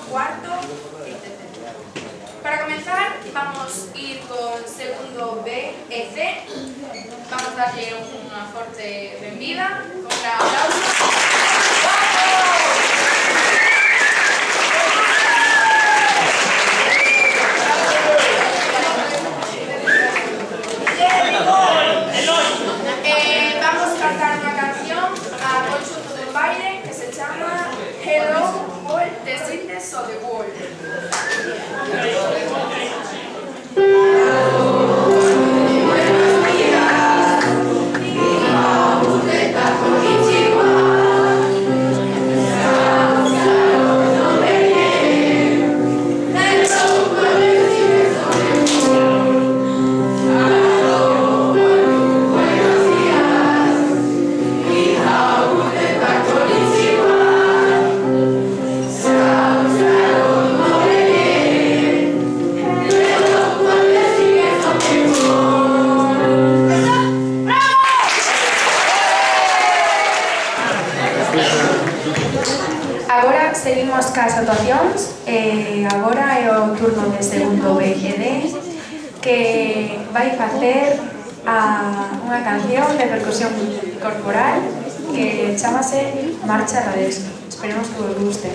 cuarto y tercero. Para comenzar, vamos a ir con segundo B e C. Vamos a darle una fuerte bienvenida con un aplauso. Vamos a cantar una canción a conjunto del baile que se llama Hello World, The Cities of the World. Agora seguimos cas actuacións e agora é o turno de segundo B e D que vai facer unha canción de percusión corporal que chamase Marcha Radesca. Esperemos que vos guste.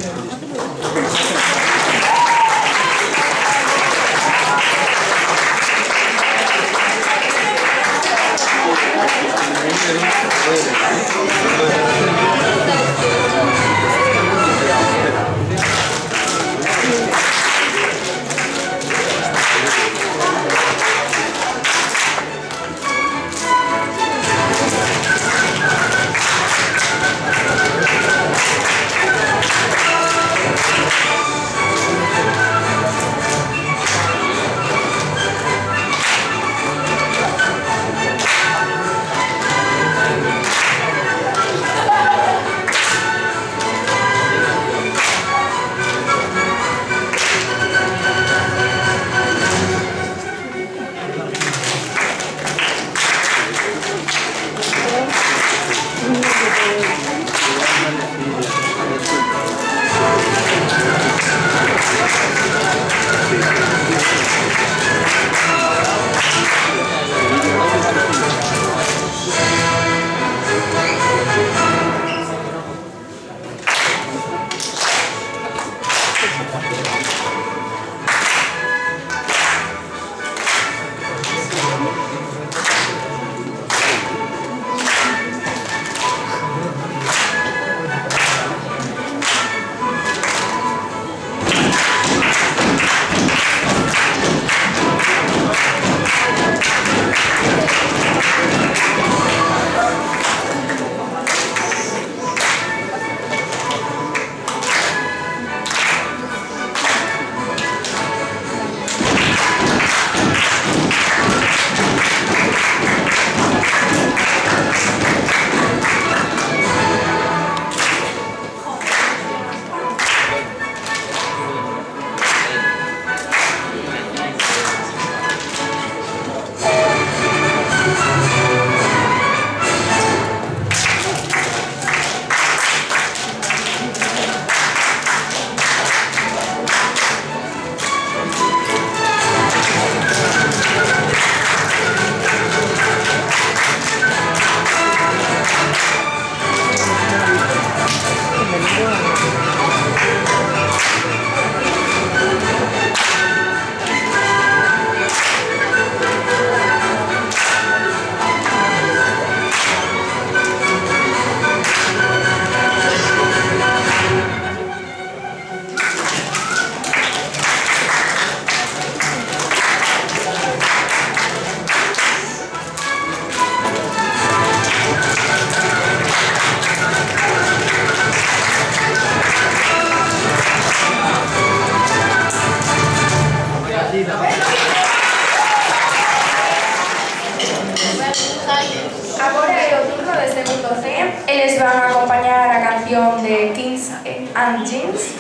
Agora é o turno de segundo C. Eles van a acompañar a canción de Kings and Jeans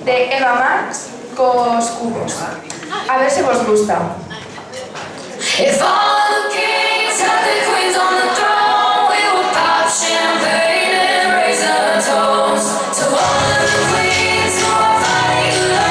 de Eva Max cos cubos. A ver se vos gusta. If all the kings had the queens on the throne, we would pop champagne and raise our toast to all of the queens who are fighting.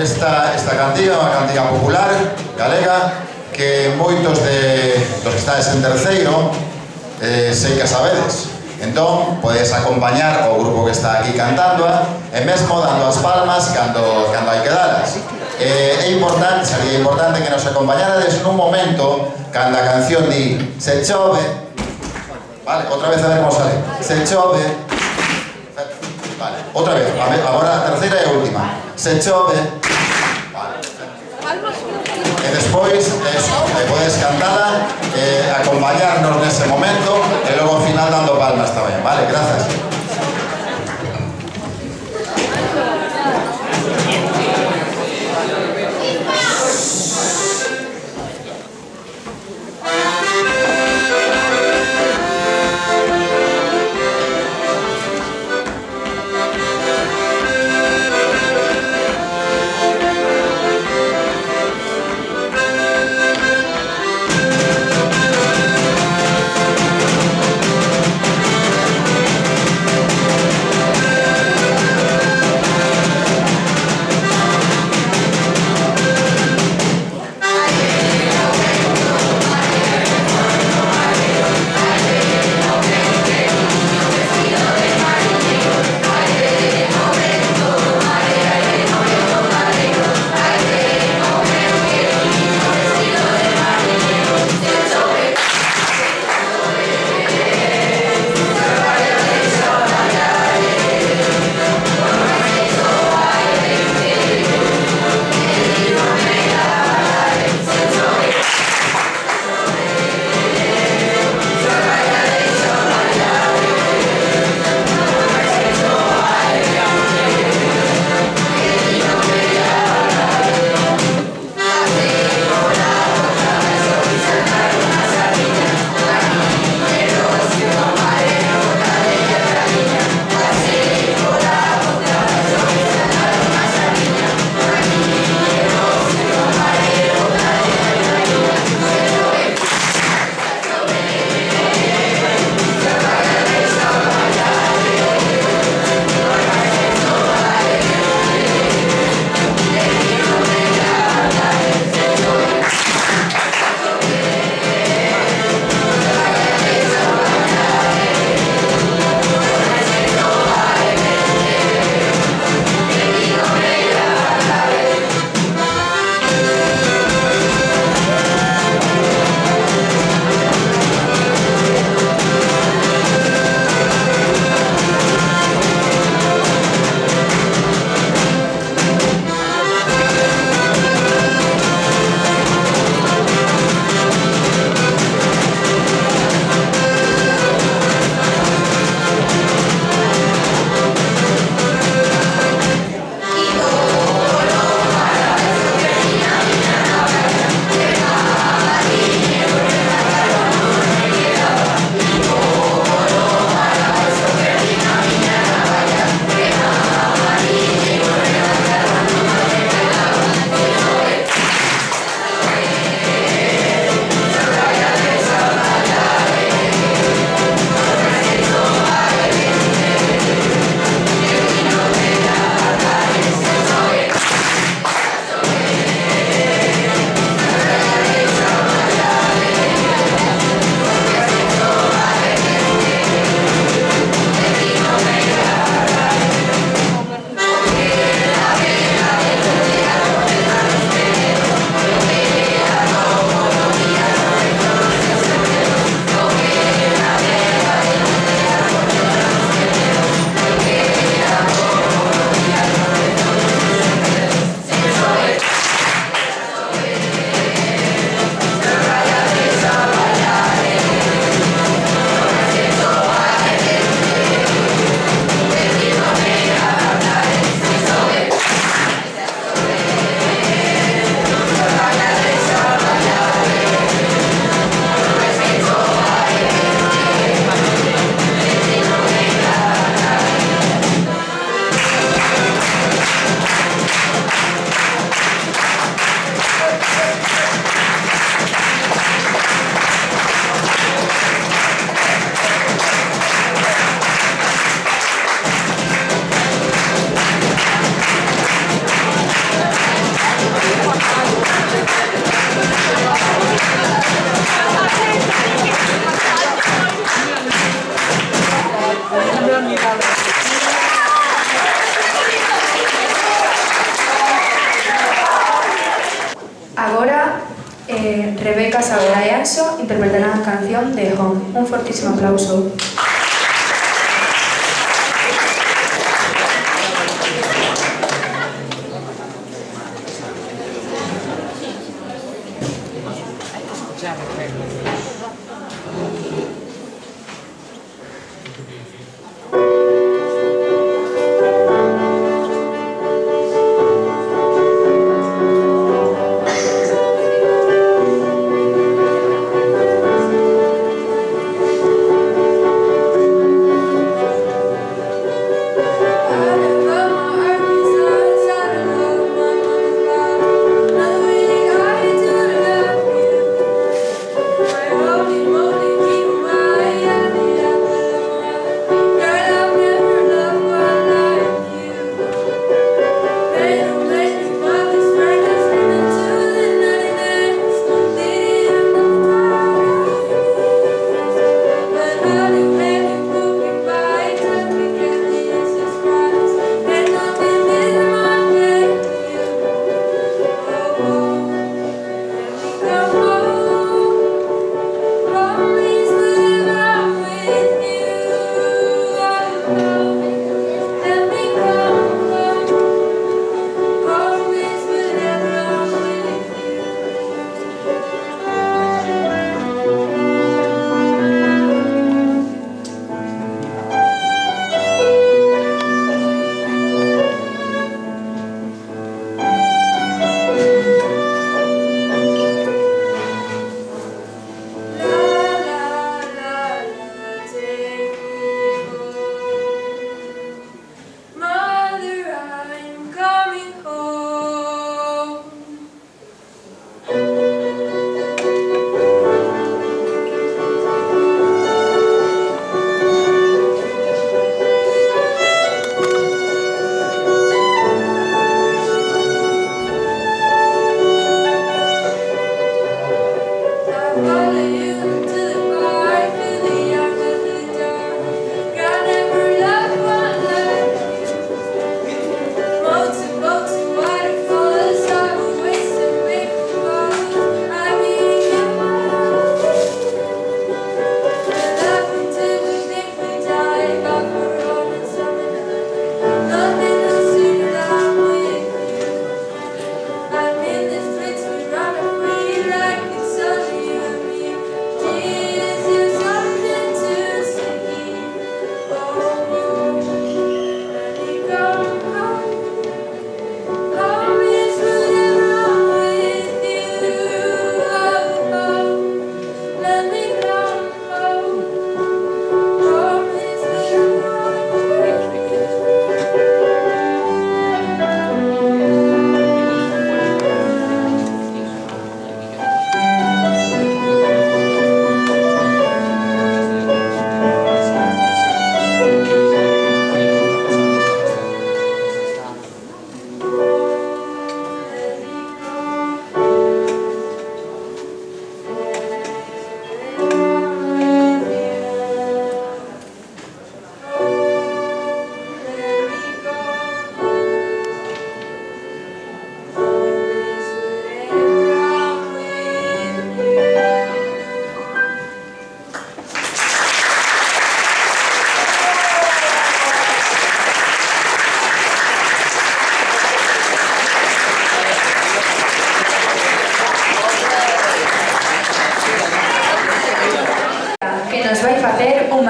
esta cantiga, unha cantiga popular galega que moitos dos que estades en terceiro sei que sabedes. Entón, podes acompañar o grupo que está aquí cantándoa e mesmo dando as palmas cando hai que dalas. Sería importante que nos acompañarades nun momento cando a canción di se chove. Vale, outra vez a ver como sale. Se chove. Vale, outra vez, agora a terceira e a última. Se chove. Vale. E despois, podes cantala, acompañarnos nese momento e logo ao final dando palmas tamén, vale? Grazas. interpretarán la canción de Home. Un fortísimo aplauso.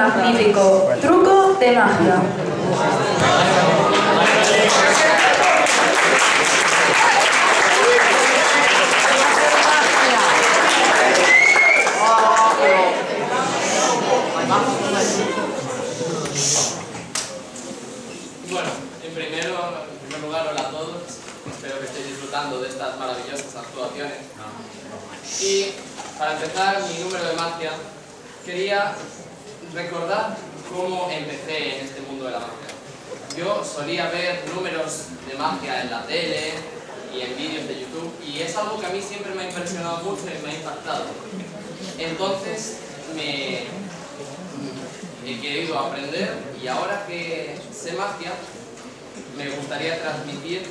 magnífico truco de magia. Bueno, en primer lugar, hola a todos. Espero que estéis disfrutando de estas maravillosas actuaciones. Y para empezar mi número de magia, quería recordar cómo empecé en este mundo de la magia. Yo solía ver números de magia en la tele y en vídeos de YouTube, y es algo que a mí siempre me ha impresionado mucho y me ha impactado. Entonces he querido aprender, y ahora que sé magia, me gustaría transmitir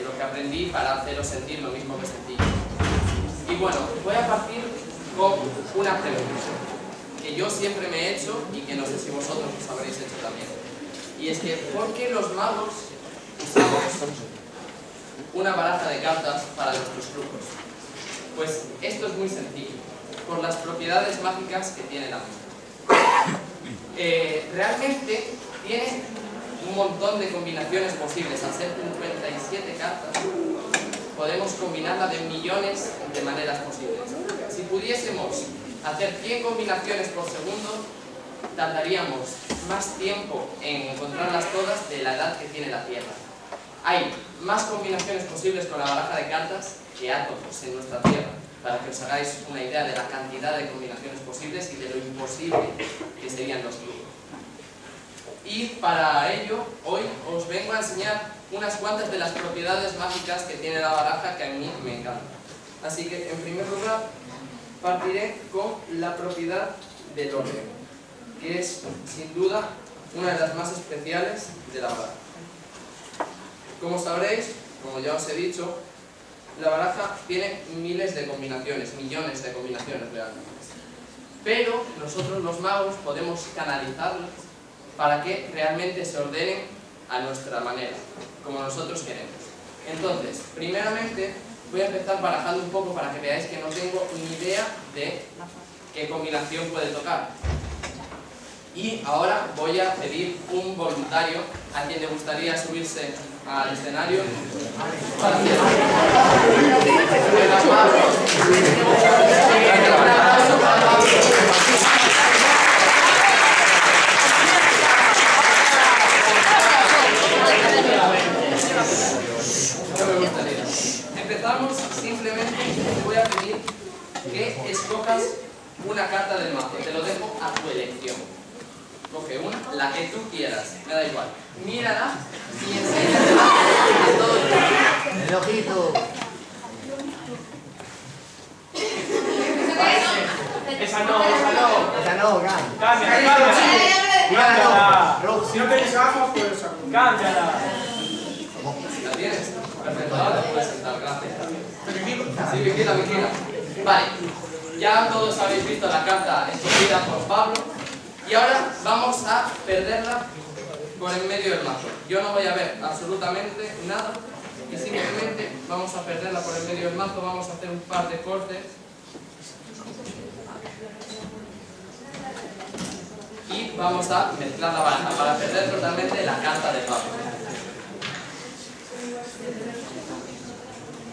lo que aprendí para haceros sentir lo mismo que sentí. Y bueno, voy a partir con una pregunta que yo siempre me he hecho y que no sé si vosotros os habréis hecho también. Y es que, ¿por qué los magos usamos una baraja de cartas para nuestros trucos? Pues esto es muy sencillo, por las propiedades mágicas que tiene la misma. Realmente tiene un montón de combinaciones posibles. Al ser 57 cartas, podemos combinarla de millones de maneras posibles. Si pudiésemos hacer 100 combinaciones por segundo, tardaríamos más tiempo en encontrarlas todas de la edad que tiene la Tierra. Hay más combinaciones posibles con la baraja de cartas que átomos en nuestra Tierra, para que os hagáis una idea de la cantidad de combinaciones posibles y de lo imposible que serían los trucos. Y para ello, hoy os vengo a enseñar unas cuantas de las propiedades mágicas que tiene la baraja que a mí me encantan. Así que, en primer lugar, partiré con la propiedad del orden, que es, sin duda, una de las más especiales de la baraja. Como sabréis, como ya os he dicho, la baraja tiene miles de combinaciones, millones de combinaciones realmente. Pero nosotros los magos podemos canalizarlas para que realmente se ordenen a nuestra manera, como nosotros queremos. Entonces, primeramente, voy a empezar barajando un poco para que veáis que no tengo ni idea de qué combinación puede tocar. Y ahora voy a pedir un voluntario a quien le gustaría subirse al escenario para hacer Empezamos, simplemente te voy a pedir que escojas una carta del mazo. Te lo dejo a tu elección. Coge una, la que tú quieras, me da igual. Mírala y enséñala a todo el mundo. El ojito. Esa no, esa no. Esa no, Cámbiala. Cámbiala. Rojo. Si no tenéis gafas, pues cámbiala. ¿La tienes? Perfecto, ahora te puedes sentar, gracias. Sí, vigila, vigila. Vale, ya todos habéis visto la carta escogida por Pablo y ahora vamos a perderla por en medio del mazo. Yo no voy a ver absolutamente nada y simplemente vamos a perderla por en medio del mazo. Vamos a hacer un par de cortes y vamos a mezclar la baraja para perder totalmente la carta de Pablo.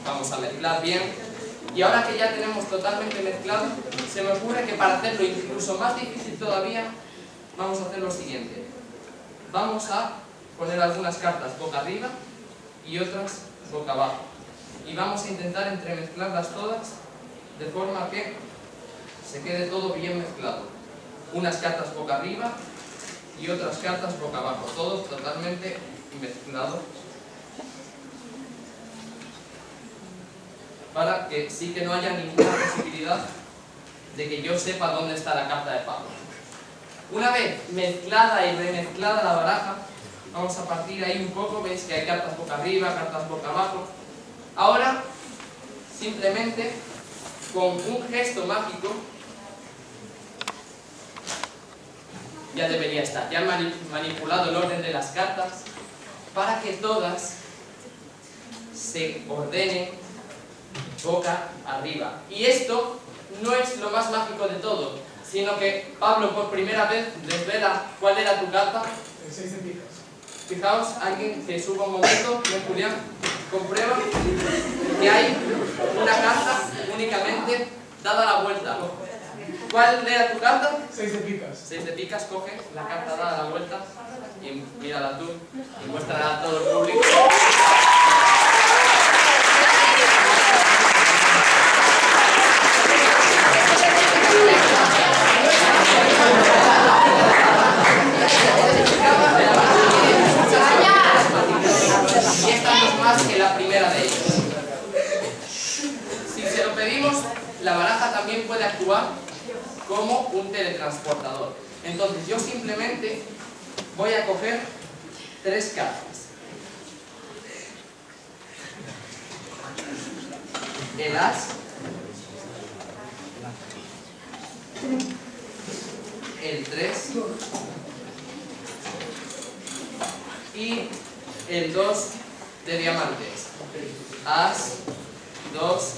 Vamos a mezclar bien. Y ahora que ya tenemos totalmente mezclado, se me ocurre que para hacerlo incluso más difícil todavía, vamos a hacer lo siguiente. Vamos a poner algunas cartas boca arriba y otras boca abajo. Y vamos a intentar entremezclarlas todas de forma que se quede todo bien mezclado. Unas cartas boca arriba y otras cartas boca abajo. Todo totalmente mezclado, para que sí que no haya ninguna posibilidad de que yo sepa dónde está la carta de Pablo. Una vez mezclada y remezclada la baraja, vamos a partir ahí un poco. Veis que hay cartas boca arriba, cartas boca abajo. Ahora, simplemente, con un gesto mágico, ya debería estar. Ya he manipulado el orden de las cartas para que todas se ordenen boca arriba. Y esto no es lo más mágico de todo, sino que Pablo por primera vez desvela cuál era tu carta. El 6 de picas. Fijaos, alguien que suba un momento, Julián, comprueba que hay una carta únicamente dada la vuelta. ¿Cuál era tu carta? 6 de picas. 6 de picas, coge la carta dada la vuelta y mírala tú y muéstrala a todo el público. Y esta no es más que la primera de ellas. Si se lo pedimos, la baraja también puede actuar como un teletransportador. Entonces yo simplemente voy a coger 3 cartas. El as, el 3 y el 2 de diamantes. As, 2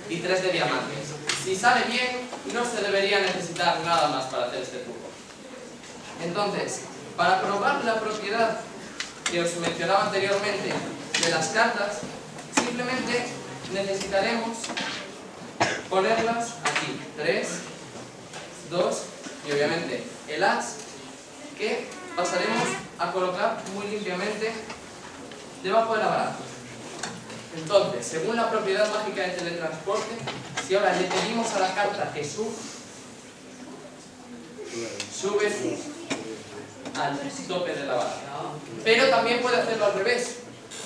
y 3 de diamantes. Si sale bien, no se debería necesitar nada más para hacer este truco. Entonces, para probar la propiedad que os mencionaba anteriormente de las cartas, simplemente necesitaremos ponerlas aquí, 3, 2 y obviamente el as, que pasaremos a colocar muy limpiamente debajo de la baraja. Entonces, según la propiedad mágica de teletransporte, si ahora le pedimos a la carta que sube al tope de la baraja. Pero también puede hacerlo al revés,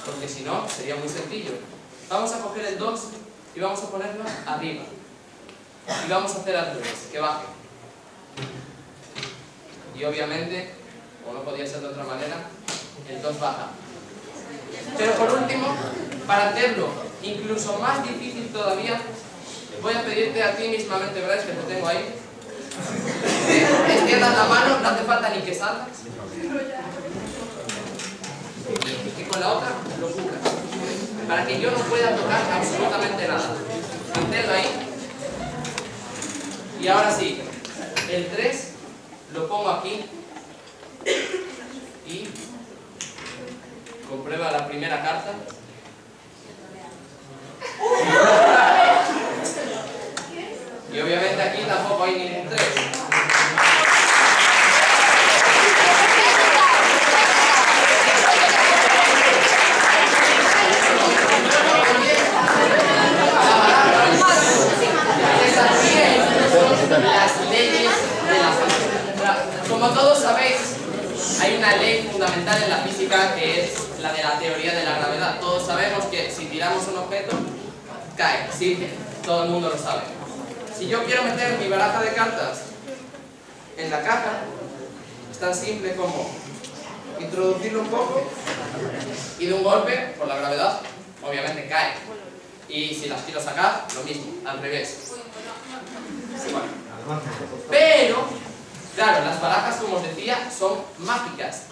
porque si no, sería muy sencillo. Vamos a coger el 2 y vamos a ponerlo arriba. Y vamos a hacer al revés, que baje. Y obviamente, como no podía ser de otra manera, el 2 baja. Pero por último, para hacerlo incluso más difícil todavía, voy a pedirte a ti mismamente, Bryce, que te tengo ahí, que extiendas la mano, no hace falta ni que salgas, y con la otra lo cubras, para que yo no pueda tocar absolutamente nada. Manténlo ahí. Y ahora sí, el 3 lo pongo aquí y comprueba la primera carta. Y obviamente aquí tampoco hay ningún 3. Las leyes de la física. Como todos sabéis, hay una ley fundamental en la física que es la de la teoría de la gravedad. Todos sabemos que si tiramos un objeto, cae. Sí, todo el mundo lo sabe. Si yo quiero meter mi baraja de cartas en la caja, es tan simple como introducirlo un poco y de un golpe, por la gravedad, obviamente cae. Y si las quiero sacar, lo mismo, al revés. Bueno. Pero, claro, las barajas, como os decía, son mágicas.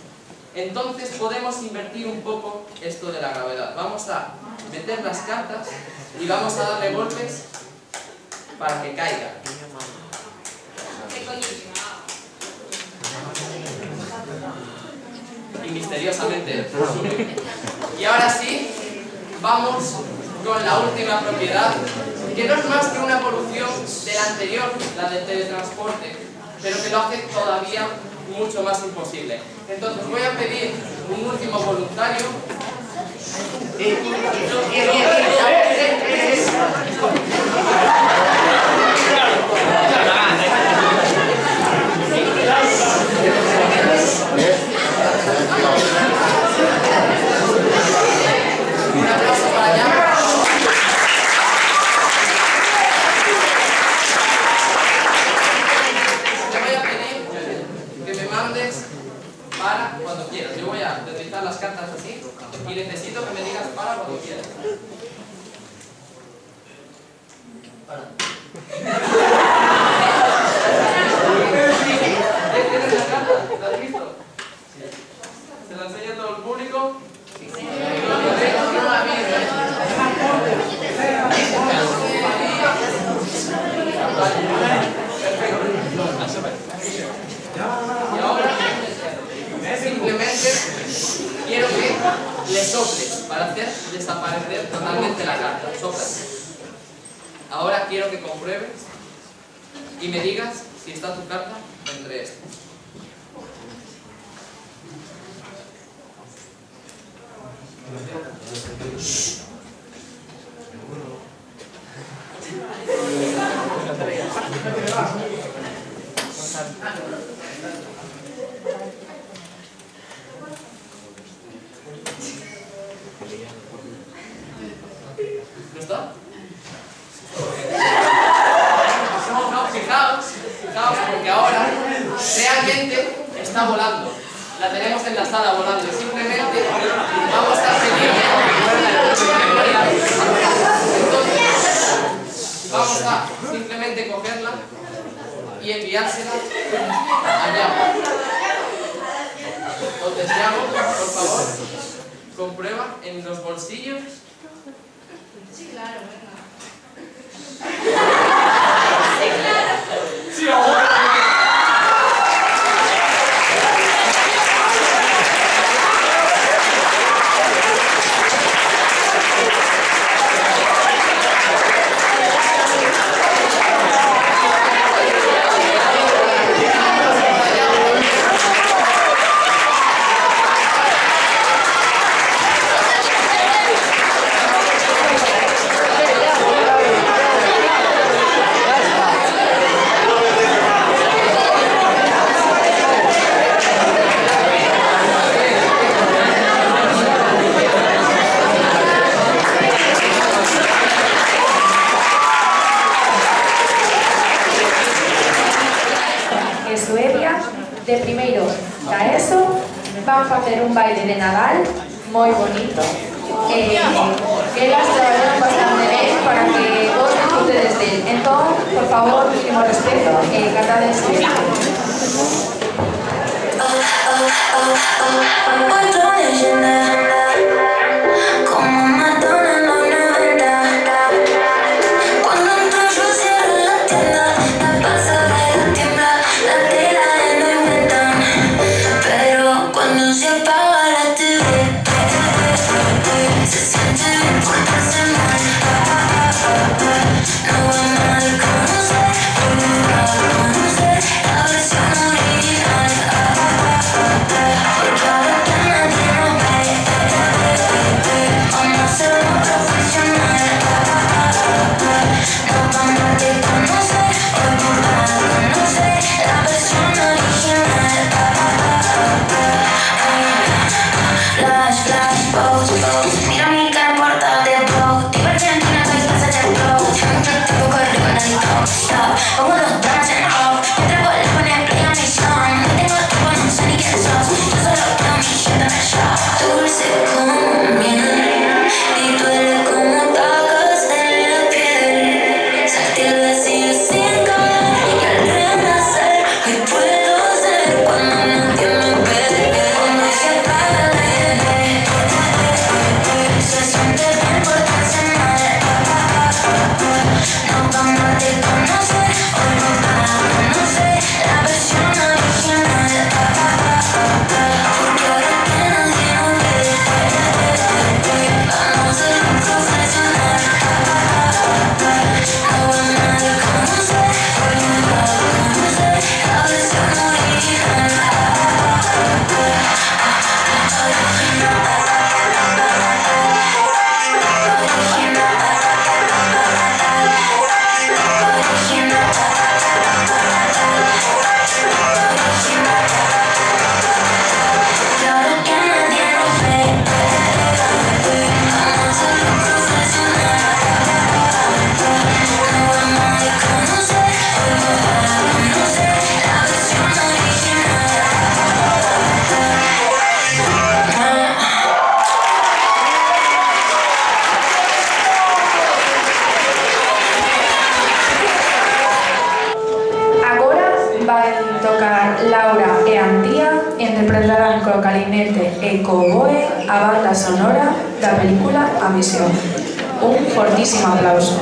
Entonces podemos invertir un poco esto de la gravedad. Vamos a meter las cartas y vamos a darle golpes para que caiga. Y misteriosamente sube. Y ahora sí, vamos con la última propiedad, que no es más que una evolución de la anterior, la del teletransporte, pero que lo hace todavía mucho más imposible. Entonces voy a pedir un último voluntario. Un aplauso para allá. Te voy a pedir que me mandes para cuando quieras. Yo voy a deslizar las cartas así y necesito que me digas para cuando quieras. Para. ¿Tienes la carta? ¿La has visto? ¿Se la enseña a todo el público? Y ahora simplemente quiero que le soples para hacer desaparecer totalmente la carta. Sopla. Ahora quiero que compruebes y me digas si está tu carta entre estas. ¿No está? No, fijaos porque ahora realmente está volando. La tenemos en la sala volando y simplemente vamos a pedirle. Entonces, vamos a simplemente cogerla y enviársela allá. Os deseamos, por favor, comprueba en los bolsillos. Sí, claro, venga. Sí, ahora. Suedia, de primeiro da ESO, van facer un baile de Nadal moi bonito que elas traballaron bastante ben para que vos disfrutedes del. Entón, por favor, mínimo respeto e catades ben. Laura e Antía interpretarán co clarinete e co oboe a banda sonora da película A Misión. Un fortísimo aplauso.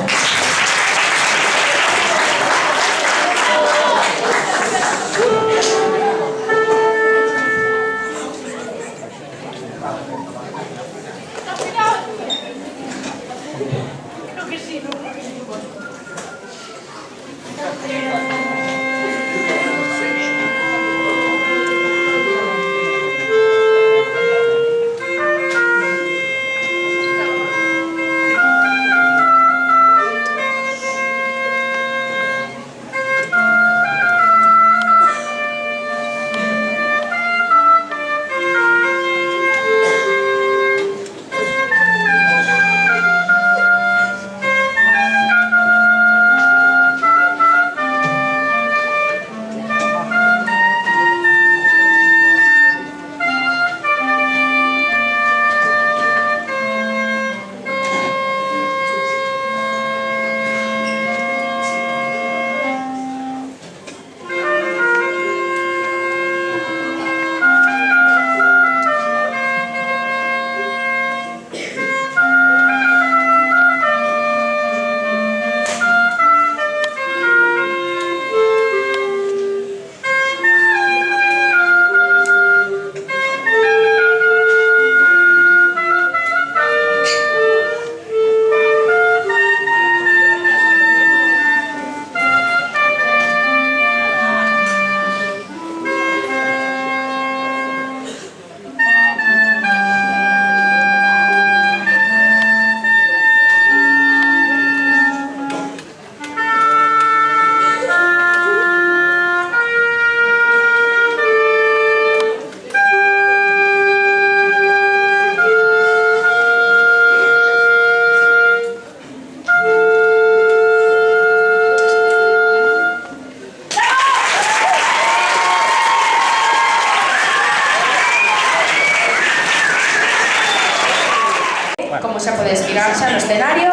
o sea, podes tirarse no escenario,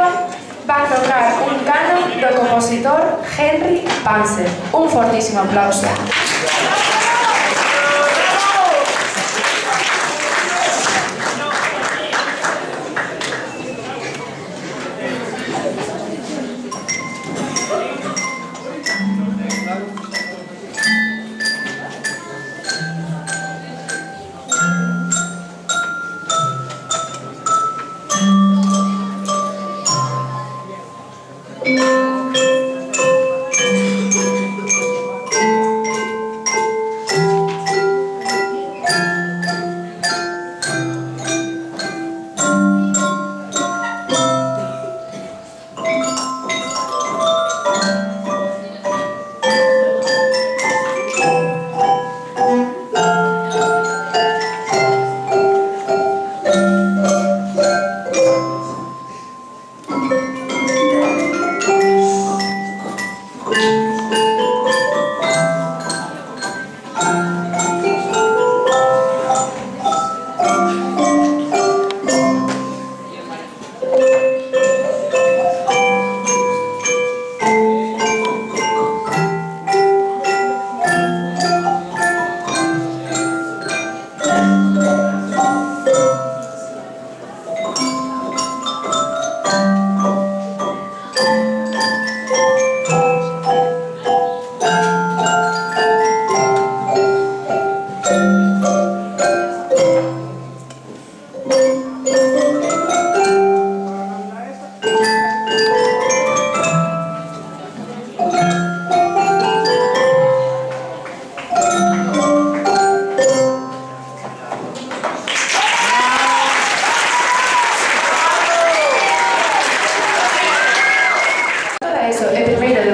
va a tocar un canon do compositor Henry Panzer. Un fortísimo aplauso.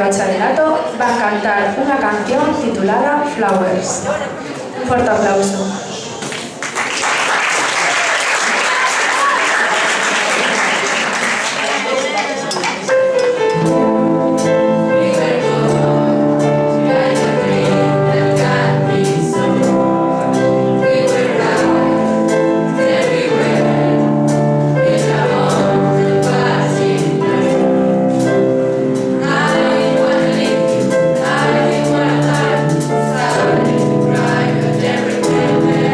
bachillerato va a cantar una canción titulada Flowers. Un fuerte aplauso. Everywhere.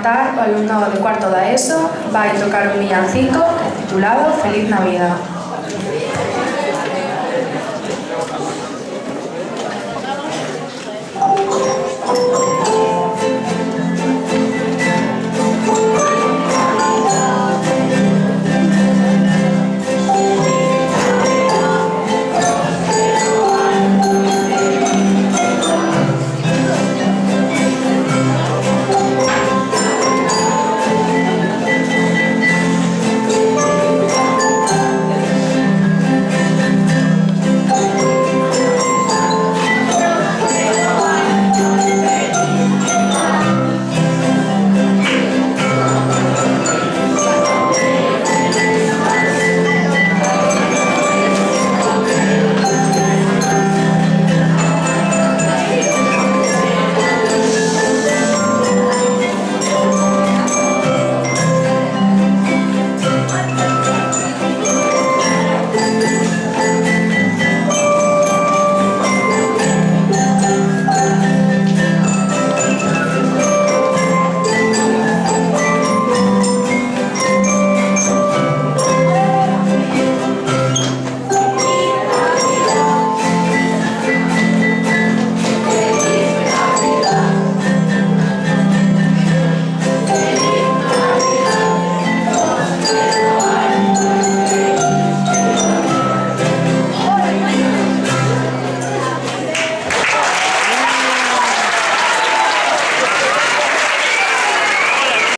cantar o alumnado de cuarto da ESO vai tocar un villancico titulado Feliz Navidad.